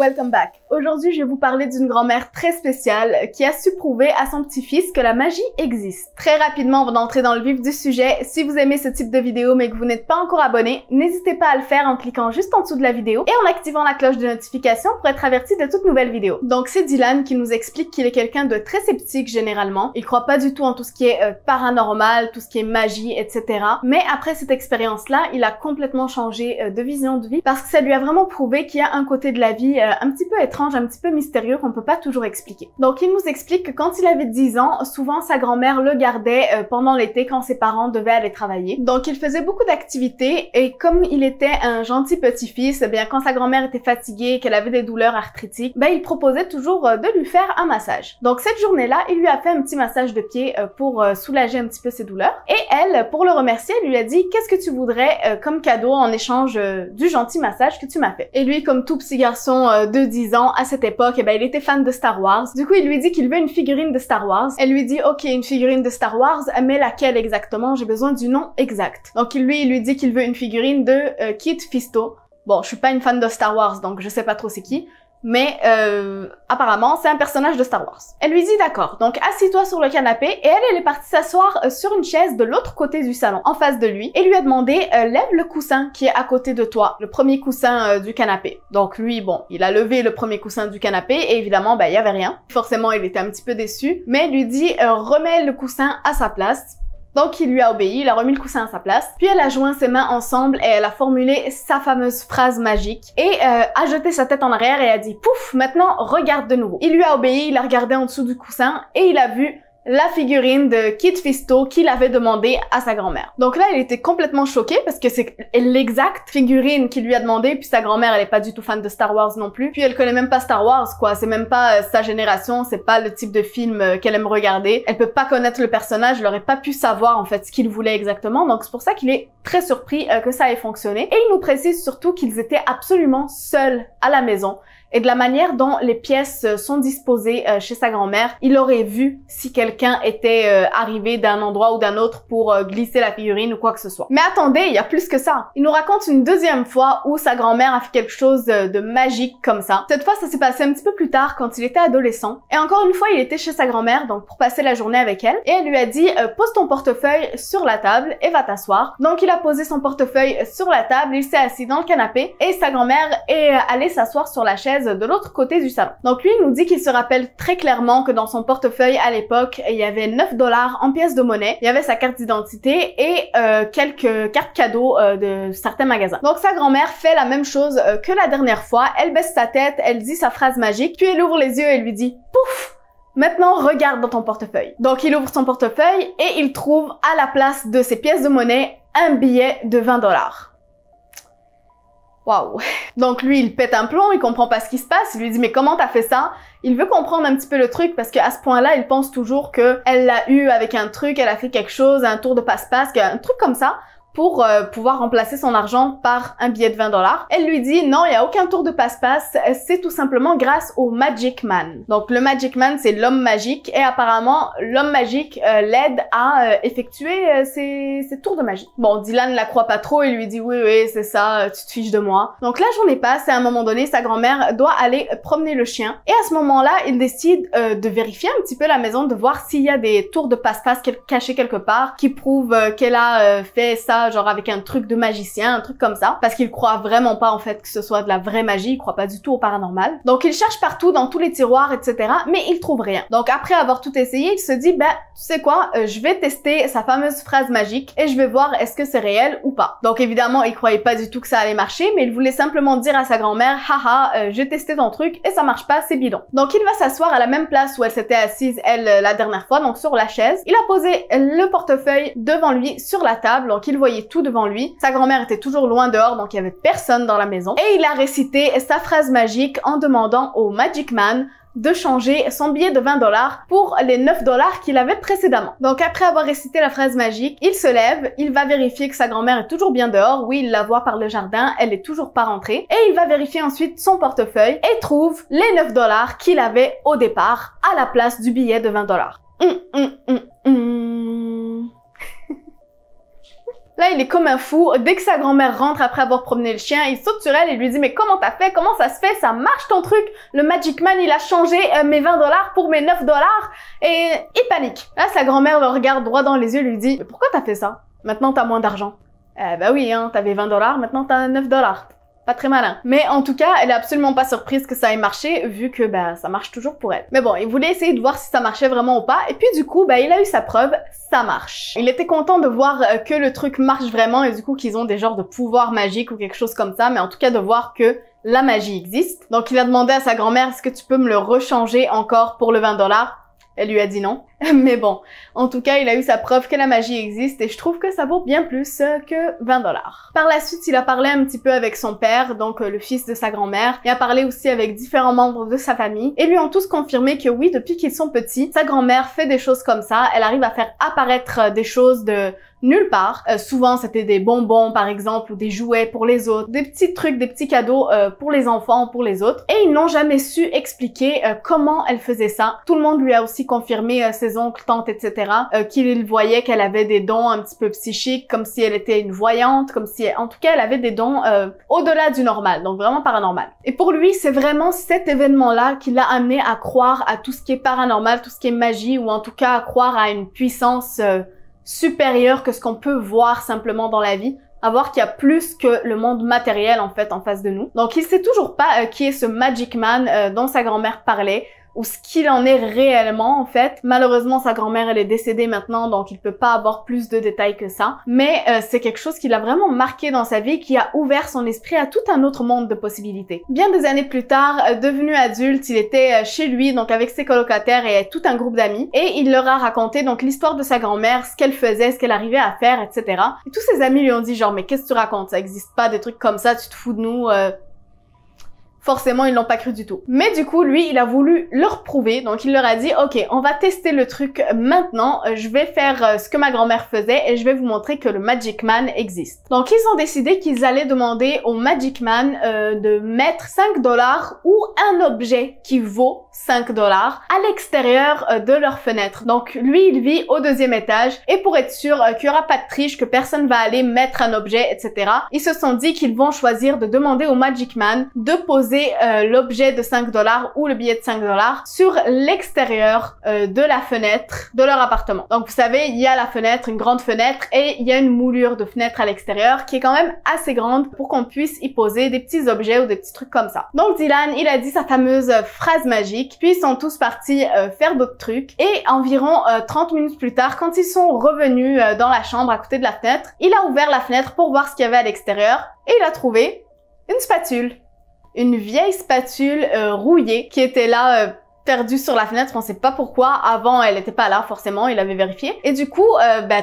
Welcome back. Aujourd'hui, je vais vous parler d'une grand-mère très spéciale qui a su prouver à son petit-fils que la magie existe. Très rapidement, on va entrer dans le vif du sujet. Si vous aimez ce type de vidéo mais que vous n'êtes pas encore abonné, n'hésitez pas à le faire en cliquant juste en dessous de la vidéo et en activant la cloche de notification pour être averti de toute nouvelle vidéo. Donc c'est Dylan qui nous explique qu'il est quelqu'un de très sceptique généralement. Il croit pas du tout en tout ce qui est paranormal, tout ce qui est magie, etc. Mais après cette expérience-là, il a complètement changé de vision de vie parce que ça lui a vraiment prouvé qu'il y a un côté de la vie un petit peu étrange, un petit peu mystérieux qu'on peut pas toujours expliquer. Donc il nous explique que quand il avait 10 ans, souvent sa grand-mère le gardait pendant l'été quand ses parents devaient aller travailler. Donc il faisait beaucoup d'activités et comme il était un gentil petit-fils, eh bien quand sa grand-mère était fatiguée, qu'elle avait des douleurs arthritiques, ben il proposait toujours de lui faire un massage. Donc cette journée-là, il lui a fait un petit massage de pied pour soulager un petit peu ses douleurs. Et elle, pour le remercier, elle lui a dit « Qu'est-ce que tu voudrais comme cadeau en échange du gentil massage que tu m'as fait? » Et lui, comme tout petit garçon de 10 ans à cette époque, eh ben, il était fan de Star Wars. Du coup, il lui dit qu'il veut une figurine de Star Wars. Elle lui dit « Ok, une figurine de Star Wars, mais laquelle exactement? J'ai besoin du nom exact. » Donc il lui dit qu'il veut une figurine de Kit Fisto. Bon, je suis pas une fan de Star Wars, donc je sais pas trop c'est qui. Mais apparemment, c'est un personnage de Star Wars. Elle lui dit d'accord, donc assis-toi sur le canapé et elle est partie s'asseoir sur une chaise de l'autre côté du salon, en face de lui, et lui a demandé lève le coussin qui est à côté de toi, le premier coussin du canapé. Donc lui, bon, il a levé le premier coussin du canapé et évidemment, ben il y avait rien. Forcément, il était un petit peu déçu, mais elle lui dit remets le coussin à sa place. Donc il lui a obéi, il a remis le coussin à sa place, puis elle a joint ses mains ensemble et elle a formulé sa fameuse phrase magique et a jeté sa tête en arrière et a dit pouf, maintenant regarde de nouveau. Il lui a obéi, il a regardé en dessous du coussin et il a vu la figurine de Kit Fisto qu'il avait demandé à sa grand-mère. Donc là, il était complètement choqué parce que c'est l'exacte figurine qu'il lui a demandé, puis sa grand-mère, elle est pas du tout fan de Star Wars non plus, puis elle connaît même pas Star Wars, quoi. C'est même pas sa génération, c'est pas le type de film qu'elle aime regarder. Elle peut pas connaître le personnage, elle aurait pas pu savoir en fait ce qu'il voulait exactement, donc c'est pour ça qu'il est très surpris que ça ait fonctionné. Et il nous précise surtout qu'ils étaient absolument seuls à la maison. Et de la manière dont les pièces sont disposées chez sa grand-mère, il aurait vu si quelqu'un était arrivé d'un endroit ou d'un autre pour glisser la figurine ou quoi que ce soit. Mais attendez, il y a plus que ça. Il nous raconte une deuxième fois où sa grand-mère a fait quelque chose de magique comme ça. Cette fois, ça s'est passé un petit peu plus tard quand il était adolescent. Et encore une fois, il était chez sa grand-mère, donc pour passer la journée avec elle. Et elle lui a dit pose ton portefeuille sur la table et va t'asseoir. Donc il a posé son portefeuille sur la table, il s'est assis dans le canapé et sa grand-mère est allée s'asseoir sur la chaise de l'autre côté du salon. Donc lui, il nous dit qu'il se rappelle très clairement que dans son portefeuille à l'époque, il y avait 9 $ en pièces de monnaie, il y avait sa carte d'identité et quelques cartes cadeaux de certains magasins. Donc sa grand-mère fait la même chose que la dernière fois, elle baisse sa tête, elle dit sa phrase magique, puis elle ouvre les yeux et lui dit « Pouf !» Maintenant, regarde dans ton portefeuille. Donc il ouvre son portefeuille et il trouve à la place de ses pièces de monnaie un billet de 20 $. Waouh. Donc lui, il pète un plomb, il comprend pas ce qui se passe, il lui dit mais comment t'as fait ça? Il veut comprendre un petit peu le truc parce qu'à ce point-là, il pense toujours que elle l'a eu avec un truc, elle a fait quelque chose, un tour de passe-passe, un truc comme ça, pour pouvoir remplacer son argent par un billet de 20 $. Elle lui dit non, il y a aucun tour de passe-passe, c'est tout simplement grâce au Magic Man. Donc le Magic Man, c'est l'homme magique et apparemment l'homme magique l'aide à effectuer ses tours de magie. Bon, Dylan la croit pas trop, il lui dit oui, c'est ça, tu te fiches de moi. Donc la journée passe et à un moment donné, sa grand-mère doit aller promener le chien et à ce moment-là, il décide de vérifier un petit peu la maison, de voir s'il y a des tours de passe-passe cachés quelque part qui prouvent qu'elle a fait ça genre avec un truc de magicien, un truc comme ça, parce qu'il croit vraiment pas en fait que ce soit de la vraie magie, il croit pas du tout au paranormal. Donc il cherche partout dans tous les tiroirs, etc. mais il trouve rien. Donc après avoir tout essayé, il se dit ben tu sais quoi, je vais tester sa fameuse phrase magique et je vais voir est-ce que c'est réel ou pas. Donc évidemment il croyait pas du tout que ça allait marcher, mais il voulait simplement dire à sa grand-mère haha j'ai testé ton truc et ça marche pas, c'est bidon. Donc il va s'asseoir à la même place où elle s'était assise elle la dernière fois, donc sur la chaise. Il a posé le portefeuille devant lui sur la table, donc il voyait tout devant lui. Sa grand-mère était toujours loin dehors, donc il y avait personne dans la maison. Et il a récité sa phrase magique en demandant au Magic Man de changer son billet de 20 $ pour les 9 $ qu'il avait précédemment. Donc après avoir récité la phrase magique, il se lève, il va vérifier que sa grand-mère est toujours bien dehors. Oui, il la voit par le jardin, elle est toujours pas rentrée. Et il va vérifier ensuite son portefeuille et trouve les 9 $ qu'il avait au départ à la place du billet de 20 $. Là, il est comme un fou. Dès que sa grand-mère rentre après avoir promené le chien, il saute sur elle et lui dit « Mais comment t'as fait? Comment ça se fait? Ça marche ton truc? Le Magic Man, il a changé mes 20 $ pour mes 9 $. » Et il panique. Là, sa grand-mère le regarde droit dans les yeux et lui dit « Mais pourquoi t'as fait ça? Maintenant, t'as moins d'argent. » Bah oui, hein, t'avais 20 $, maintenant t'as 9 $. Pas très malin. Mais en tout cas, elle est absolument pas surprise que ça ait marché, vu que ça marche toujours pour elle. Mais bon, il voulait essayer de voir si ça marchait vraiment ou pas, et puis du coup, il a eu sa preuve, ça marche. Il était content de voir que le truc marche vraiment, et du coup qu'ils ont des genres de pouvoirs magiques ou quelque chose comme ça, mais en tout cas de voir que la magie existe. Donc il a demandé à sa grand-mère, est-ce que tu peux me le rechanger encore pour le 20 $? Elle lui a dit non. Mais bon, en tout cas, il a eu sa preuve que la magie existe et je trouve que ça vaut bien plus que 20 $. Par la suite, il a parlé un petit peu avec son père, donc le fils de sa grand-mère. Il a parlé aussi avec différents membres de sa famille et lui ont tous confirmé que oui, depuis qu'ils sont petits, sa grand-mère fait des choses comme ça. Elle arrive à faire apparaître des choses de nulle part. Souvent, c'était des bonbons, par exemple, ou des jouets pour les autres, des petits trucs, des petits cadeaux pour les enfants, pour les autres. Et ils n'ont jamais su expliquer comment elle faisait ça. Tout le monde lui a aussi confirmé, ses oncles, tantes, etc., qu'ils voyaient qu'elle avait des dons un petit peu psychiques, comme si elle était une voyante, comme si, en tout cas, elle avait des dons au-delà du normal, donc vraiment paranormal. Et pour lui, c'est vraiment cet événement-là qui l'a amené à croire à tout ce qui est paranormal, tout ce qui est magie, ou en tout cas à croire à une puissance supérieure que ce qu'on peut voir simplement dans la vie, à voir qu'il y a plus que le monde matériel en fait en face de nous. Donc il sait toujours pas qui est ce Magic Man dont sa grand-mère parlait, ou ce qu'il en est réellement en fait. Malheureusement, sa grand-mère elle est décédée maintenant, donc il peut pas avoir plus de détails que ça. Mais c'est quelque chose qui l'a vraiment marqué dans sa vie, qui a ouvert son esprit à tout un autre monde de possibilités. Bien des années plus tard, devenu adulte, il était chez lui, donc avec ses colocataires et tout un groupe d'amis, et il leur a raconté donc l'histoire de sa grand-mère, ce qu'elle faisait, ce qu'elle arrivait à faire, etc. Et tous ses amis lui ont dit genre mais qu'est-ce que tu racontes? Ça existe pas des trucs comme ça, tu te fous de nous. Forcément, ils l'ont pas cru du tout. Mais du coup, lui, il a voulu leur prouver. Donc, il leur a dit, OK, on va tester le truc maintenant. Je vais faire ce que ma grand-mère faisait et je vais vous montrer que le Magic Man existe. Donc, ils ont décidé qu'ils allaient demander au Magic Man de mettre 5 $ ou un objet qui vaut 5 $ à l'extérieur de leur fenêtre. Donc, lui, il vit au 2e étage et pour être sûr qu'il y aura pas de triche, que personne va aller mettre un objet, etc., ils se sont dit qu'ils vont choisir de demander au Magic Man de poser l'objet de 5 $ ou le billet de 5 $ sur l'extérieur de la fenêtre de leur appartement. Donc vous savez, il y a la fenêtre, une grande fenêtre, et il y a une moulure de fenêtre à l'extérieur qui est quand même assez grande pour qu'on puisse y poser des petits objets ou des petits trucs comme ça. Donc Dylan, il a dit sa fameuse phrase magique, puis ils sont tous partis faire d'autres trucs, et environ 30 minutes plus tard, quand ils sont revenus dans la chambre à côté de la fenêtre, il a ouvert la fenêtre pour voir ce qu'il y avait à l'extérieur, et il a trouvé une spatule. Une vieille spatule rouillée qui était là perdue sur la fenêtre, on sait pas pourquoi. Avant, elle était pas là, forcément, il avait vérifié. Et du coup,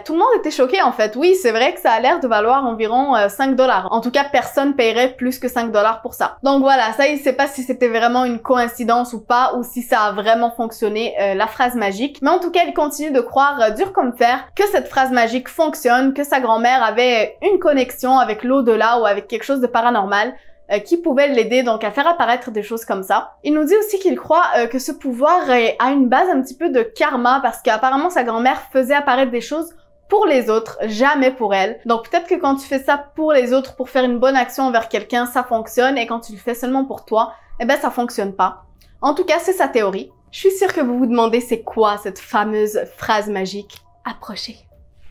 tout le monde était choqué en fait. Oui, c'est vrai que ça a l'air de valoir environ 5 $. En tout cas, personne paierait plus que 5 $ pour ça. Donc voilà, ça, il sait pas si c'était vraiment une coïncidence ou pas, ou si ça a vraiment fonctionné, la phrase magique. Mais en tout cas, il continue de croire dur comme fer que cette phrase magique fonctionne, que sa grand-mère avait une connexion avec l'au-delà ou avec quelque chose de paranormal, qui pouvait l'aider donc à faire apparaître des choses comme ça. Il nous dit aussi qu'il croit que ce pouvoir a une base un petit peu de karma, parce qu'apparemment sa grand-mère faisait apparaître des choses pour les autres, jamais pour elle. Donc peut-être que quand tu fais ça pour les autres, pour faire une bonne action envers quelqu'un, ça fonctionne, et quand tu le fais seulement pour toi, ça fonctionne pas. En tout cas, c'est sa théorie. Je suis sûre que vous vous demandez c'est quoi cette fameuse phrase magique. Approchez.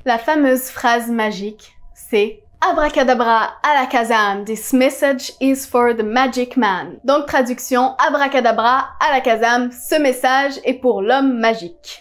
La fameuse phrase magique, c'est Abracadabra alakazam, this message is for the Magic Man. Donc traduction, abracadabra alakazam, ce message est pour l'homme magique.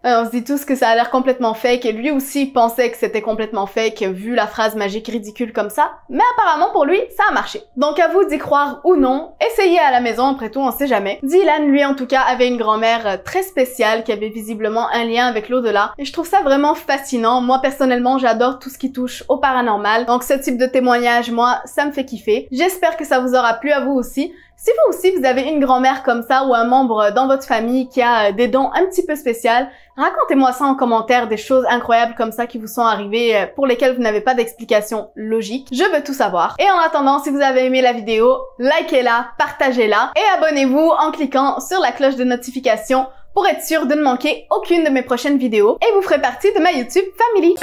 On se dit tous que ça a l'air complètement fake, et lui aussi pensait que c'était complètement fake vu la phrase magique ridicule comme ça, mais apparemment pour lui, ça a marché. Donc à vous d'y croire ou non, essayez à la maison, après tout on sait jamais. Dylan, lui en tout cas, avait une grand-mère très spéciale qui avait visiblement un lien avec l'au-delà, et je trouve ça vraiment fascinant. Moi personnellement, j'adore tout ce qui touche au paranormal, donc ce type de témoignage, moi, ça me fait kiffer. J'espère que ça vous aura plu à vous aussi. Si vous aussi vous avez une grand-mère comme ça ou un membre dans votre famille qui a des dons un petit peu spéciaux, racontez-moi ça en commentaire, des choses incroyables comme ça qui vous sont arrivées pour lesquelles vous n'avez pas d'explication logique. Je veux tout savoir. Et en attendant, si vous avez aimé la vidéo, likez-la, partagez-la et abonnez-vous en cliquant sur la cloche de notification pour être sûr de ne manquer aucune de mes prochaines vidéos, et vous ferez partie de ma YouTube Family.